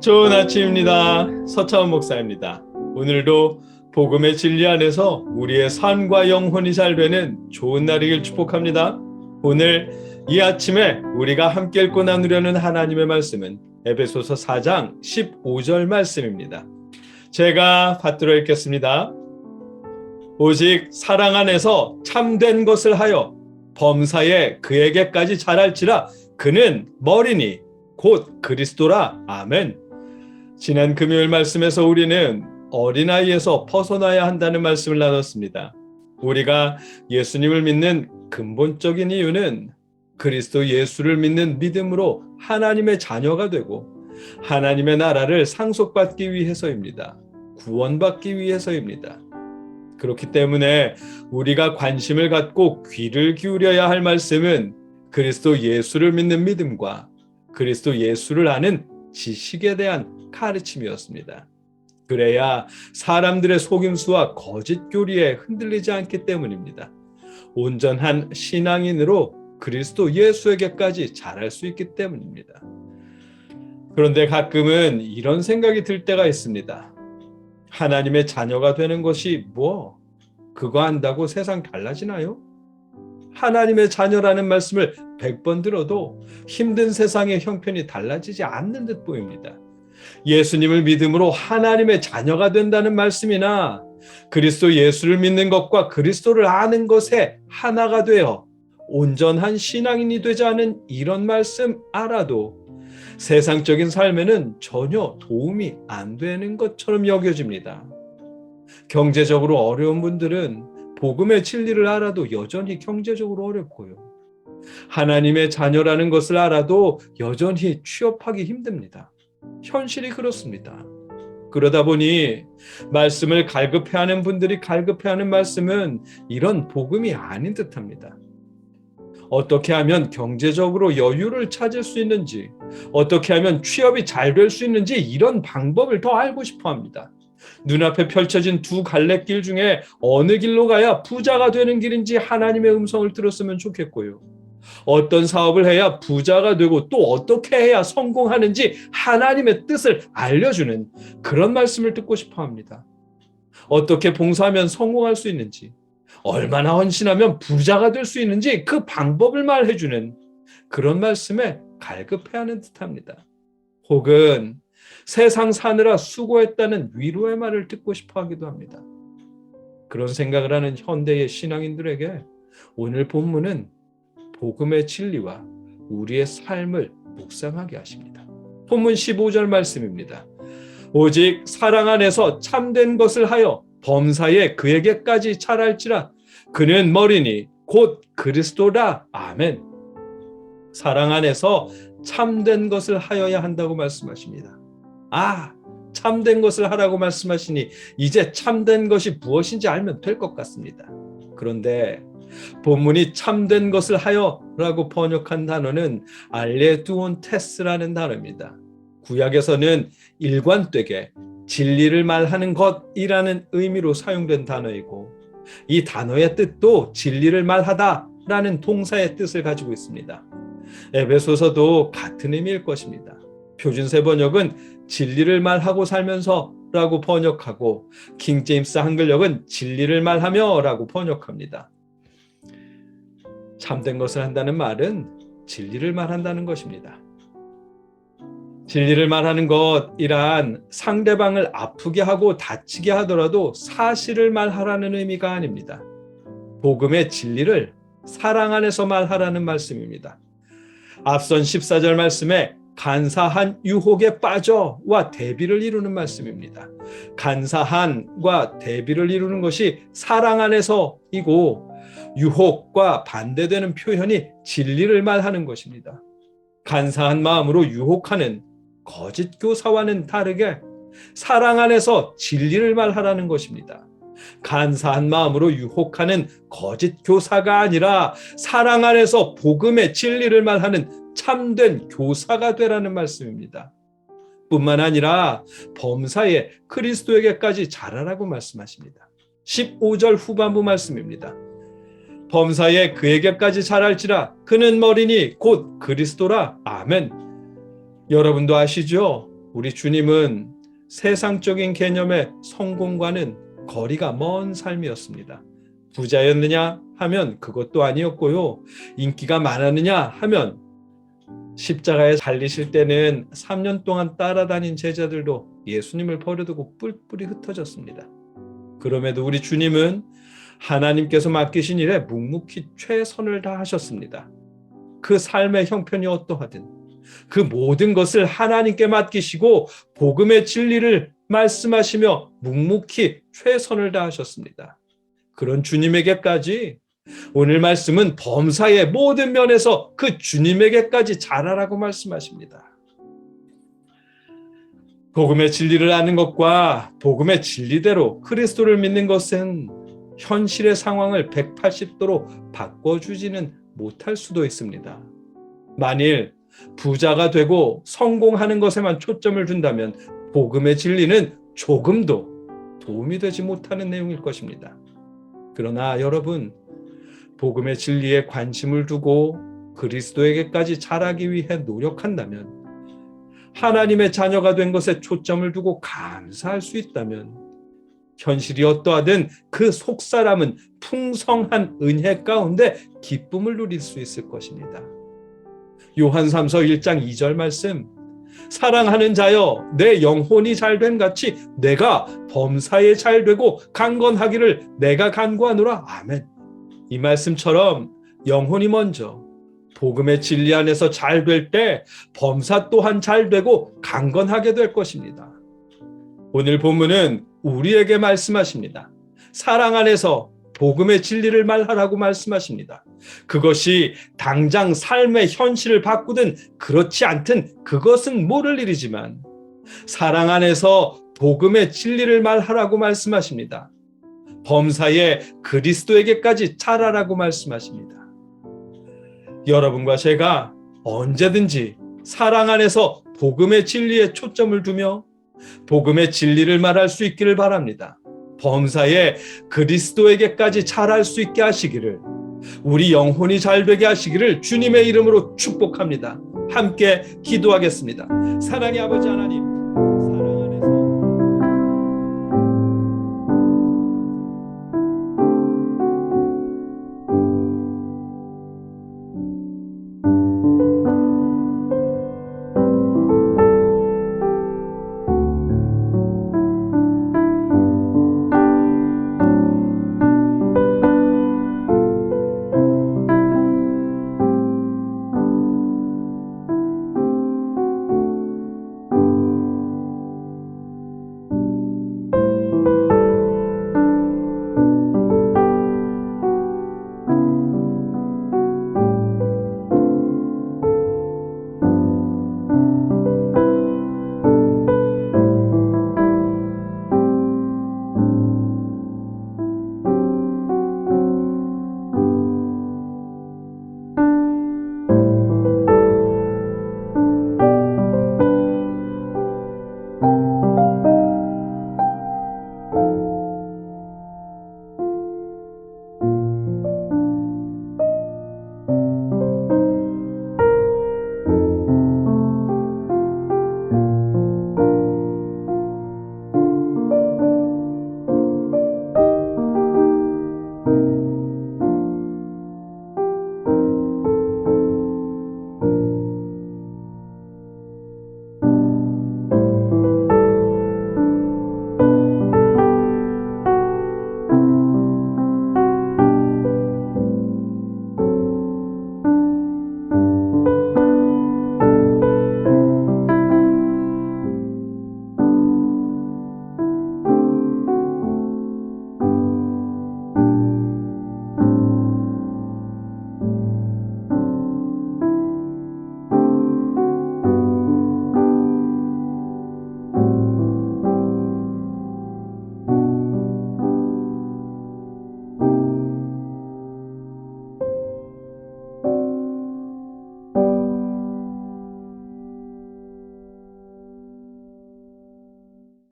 좋은 아침입니다. 서차원 목사입니다. 오늘도 복음의 진리 안에서 우리의 삶과 영혼이 잘 되는 좋은 날이길 축복합니다. 오늘 이 아침에 우리가 함께 읽고 나누려는 하나님의 말씀은 에베소서 4장 15절 말씀입니다. 제가 받들어 읽겠습니다. 오직 사랑 안에서 참된 것을 하여 범사에 그에게까지 자랄지라. 그는 머리니 곧 그리스도라. 아멘. 지난 금요일 말씀에서 우리는 어린아이에서 벗어나야 한다는 말씀을 나눴습니다. 우리가 예수님을 믿는 근본적인 이유는 그리스도 예수를 믿는 믿음으로 하나님의 자녀가 되고 하나님의 나라를 상속받기 위해서입니다. 구원받기 위해서입니다. 그렇기 때문에 우리가 관심을 갖고 귀를 기울여야 할 말씀은 그리스도 예수를 믿는 믿음과 그리스도 예수를 아는 지식에 대한 가르침이었습니다. 그래야 사람들의 속임수와 거짓 교리에 흔들리지 않기 때문입니다. 온전한 신앙인으로 그리스도 예수에게까지 자랄 수 있기 때문입니다. 그런데 가끔은 이런 생각이 들 때가 있습니다. 하나님의 자녀가 되는 것이 그거 안다고 세상 달라지나요? 하나님의 자녀라는 말씀을 100번 들어도 힘든 세상의 형편이 달라지지 않는 듯 보입니다. 예수님을 믿음으로 하나님의 자녀가 된다는 말씀이나 그리스도 예수를 믿는 것과 그리스도를 아는 것에 하나가 되어 온전한 신앙인이 되지 않은 이런 말씀 알아도 세상적인 삶에는 전혀 도움이 안 되는 것처럼 여겨집니다. 경제적으로 어려운 분들은 복음의 진리를 알아도 여전히 경제적으로 어렵고요. 하나님의 자녀라는 것을 알아도 여전히 취업하기 힘듭니다. 현실이 그렇습니다. 그러다 보니 말씀을 갈급해하는 분들이 갈급해하는 말씀은 이런 복음이 아닌 듯합니다. 어떻게 하면 경제적으로 여유를 찾을 수 있는지, 어떻게 하면 취업이 잘 될 수 있는지 이런 방법을 더 알고 싶어 합니다. 눈앞에 펼쳐진 두 갈래길 중에 어느 길로 가야 부자가 되는 길인지 하나님의 음성을 들었으면 좋겠고요. 어떤 사업을 해야 부자가 되고 또 어떻게 해야 성공하는지 하나님의 뜻을 알려주는 그런 말씀을 듣고 싶어 합니다. 어떻게 봉사하면 성공할 수 있는지, 얼마나 헌신하면 부자가 될 수 있는지 그 방법을 말해주는 그런 말씀에 갈급해하는 듯합니다. 혹은 세상 사느라 수고했다는 위로의 말을 듣고 싶어 하기도 합니다. 그런 생각을 하는 현대의 신앙인들에게 오늘 본문은 복음의 진리와 우리의 삶을 묵상하게 하십니다. 본문 15절 말씀입니다. 오직 사랑 안에서 참된 것을 하여 범사에 그에게까지 자랄지라. 그는 머리니 곧 그리스도라. 아멘. 사랑 안에서 참된 것을 하여야 한다고 말씀하십니다. 참된 것을 하라고 말씀하시니 이제 참된 것이 무엇인지 알면 될 것 같습니다. 그런데 본문이 참된 것을 하여라고 번역한 단어는 알레두온 테스라는 단어입니다. 구약에서는 일관되게 진리를 말하는 것이라는 의미로 사용된 단어이고 이 단어의 뜻도 진리를 말하다라는 동사의 뜻을 가지고 있습니다. 에베소서도 같은 의미일 것입니다. 표준세 번역은 진리를 말하고 살면서 라고 번역하고 킹제임스 한글역은 진리를 말하며 라고 번역합니다. 참된 것을 한다는 말은 진리를 말한다는 것입니다. 진리를 말하는 것이란 상대방을 아프게 하고 다치게 하더라도 사실을 말하라는 의미가 아닙니다. 복음의 진리를 사랑 안에서 말하라는 말씀입니다. 앞선 14절 말씀에 간사한 유혹에 빠져와 대비를 이루는 말씀입니다. 간사한과 대비를 이루는 것이 사랑 안에서이고 유혹과 반대되는 표현이 진리를 말하는 것입니다. 간사한 마음으로 유혹하는 거짓 교사와는 다르게 사랑 안에서 진리를 말하라는 것입니다. 간사한 마음으로 유혹하는 거짓 교사가 아니라 사랑 안에서 복음의 진리를 말하는 참된 교사가 되라는 말씀입니다. 뿐만 아니라 범사에 그리스도에게까지 자라라고 말씀하십니다. 15절 후반부 말씀입니다. 범사에 그에게까지 자랄지라. 그는 머리니 곧 그리스도라. 아멘. 여러분도 아시죠? 우리 주님은 세상적인 개념의 성공과는 거리가 먼 삶이었습니다. 부자였느냐 하면 그것도 아니었고요. 인기가 많았느냐 하면 십자가에 달리실 때는 3년 동안 따라다닌 제자들도 예수님을 버려두고 뿔뿔이 흩어졌습니다. 그럼에도 우리 주님은 하나님께서 맡기신 일에 묵묵히 최선을 다하셨습니다. 그 삶의 형편이 어떠하든 그 모든 것을 하나님께 맡기시고 복음의 진리를 말씀하시며 묵묵히 최선을 다하셨습니다. 그런 주님에게까지 오늘 말씀은 범사의 모든 면에서 그 주님에게까지 잘하라고 말씀하십니다. 복음의 진리를 아는 것과 복음의 진리대로 그리스도를 믿는 것은 현실의 상황을 180도로 바꿔주지는 못할 수도 있습니다. 만일 부자가 되고 성공하는 것에만 초점을 둔다면 복음의 진리는 조금도 도움이 되지 못하는 내용일 것입니다. 그러나 여러분, 복음의 진리에 관심을 두고 그리스도에게까지 자라기 위해 노력한다면, 하나님의 자녀가 된 것에 초점을 두고 감사할 수 있다면, 현실이 어떠하든 그 속사람은 풍성한 은혜 가운데 기쁨을 누릴 수 있을 것입니다. 요한 3서 1장 2절 말씀, 사랑하는 자여 내 영혼이 잘된 같이 내가 범사에 잘되고 강건하기를 내가 간구하노라. 아멘. 이 말씀처럼 영혼이 먼저 복음의 진리 안에서 잘될 때 범사 또한 잘되고 강건하게 될 것입니다. 오늘 본문은 우리에게 말씀하십니다. 사랑 안에서 복음의 진리를 말하라고 말씀하십니다. 그것이 당장 삶의 현실을 바꾸든 그렇지 않든 그것은 모를 일이지만 사랑 안에서 복음의 진리를 말하라고 말씀하십니다. 범사에 그리스도에게까지 자라라고 말씀하십니다. 여러분과 제가 언제든지 사랑 안에서 복음의 진리에 초점을 두며 복음의 진리를 말할 수 있기를 바랍니다. 범사에 그리스도에게까지 자랄 수 있게 하시기를, 우리 영혼이 잘되게 하시기를 주님의 이름으로 축복합니다. 함께 기도하겠습니다. 사랑의 아버지 하나님,